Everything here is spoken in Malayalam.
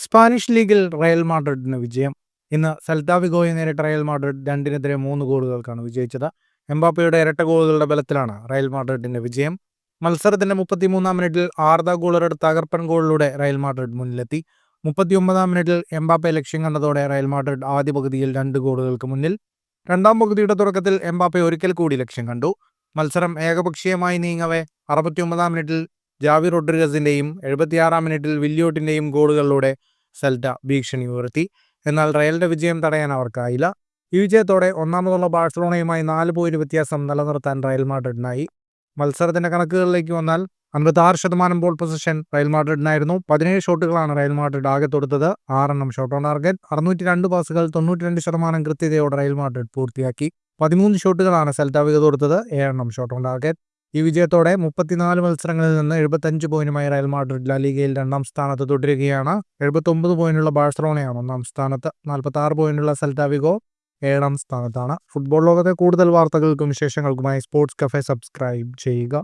സ്പാനിഷ് ലീഗിൽ റയൽ മാഡ്രിഡിന് വിജയം. ഇന്ന് സെൽറ്റ വിഗോയെ നേരിട്ട റയൽ മാഡ്രിഡ് 2-നെതിരെ 3 ഗോളുകൾക്കാണ് വിജയിച്ചത്. എംബാപ്പയുടെ ഇരട്ട ഗോളുകളുടെ ബലത്തിലാണ് റയൽ മാഡ്രിഡിന്റെ വിജയം. മത്സരത്തിന്റെ 33-ാം മിനിറ്റിൽ ആർദ ഗുളറുടെ തകർപ്പൻ ഗോളിലൂടെ റയൽ മാഡ്രിഡ് മുന്നിലെത്തി. 39-ാം മിനിറ്റിൽ എംബാപ്പെ ലക്ഷ്യം കണ്ടതോടെ റയൽ മാഡ്രിഡ് ആദ്യ പകുതിയിൽ 2 ഗോളുകൾക്ക് മുന്നിൽ. രണ്ടാം പകുതിയുടെ തുടക്കത്തിൽ എംബാപ്പെ ഒരിക്കൽ കൂടി ലക്ഷ്യം കണ്ടു. മത്സരം ഏകപക്ഷീയമായി നീങ്ങവേ 69-ാം മിനിറ്റിൽ ജാവി റോഡ്രിഗസിന്റെയും 76-ാം മിനിറ്റിൽ വില്യോട്ടിന്റെയും ഗോളുകളിലൂടെ സെൽറ്റ ഭീഷണി ഉയർത്തി. എന്നാൽ റയലിന്റെ വിജയം തടയാൻ അവർക്കായില്ല. ഈ വിജയത്തോടെ ഒന്നാമതുള്ള ബാഴ്സലോണയുമായി 4 പോയിന്റ് വ്യത്യാസം നിലനിർത്താൻ റയൽ മാഡ്രിഡിനായി. മത്സരത്തിന്റെ കണക്കുകളിലേക്ക് വന്നാൽ 56% ബോൾ പൊസിഷൻ റയൽ മാഡ്രിഡിനായിരുന്നു. 17 ഷോട്ടുകളാണ് റയൽ മാഡ്രിഡ് ആകെ തൊടുത്തത്. 6 ഷോട്ട് ഓൺ ടാർഗറ്റ്. 602 പാസുകൾ 92% കൃത്യതയോടെ റയൽ മാഡ്രിഡ് പൂർത്തിയാക്കി. 13 ഷോട്ടുകളാണ് സെൽറ്റ വിഗോ തൊടുത്തത്. 7 shot on target. ഈ വിജയത്തോടെ 34 മത്സരങ്ങളിൽ നിന്ന് 75 പോയിന്റുമായി റയൽ മാഡ്രിഡ് ലാ ലീഗയിൽ 2-ാം സ്ഥാനത്ത് തുടരുകയാണ്. 79 പോയിന്റുള്ള ബാഴ്സലോണയാണ് 1-ാം സ്ഥാനത്ത്. 46 പോയിന്റുള്ള സെൽറ്റ വിഗോ 7-ാം സ്ഥാനത്താണ്. ഫുട്ബോൾ ലോകത്തെ കൂടുതൽ വാർത്തകൾക്കും വിശേഷങ്ങൾക്കുമായി സ്പോർട്സ് കഫേ സബ്സ്ക്രൈബ് ചെയ്യുക.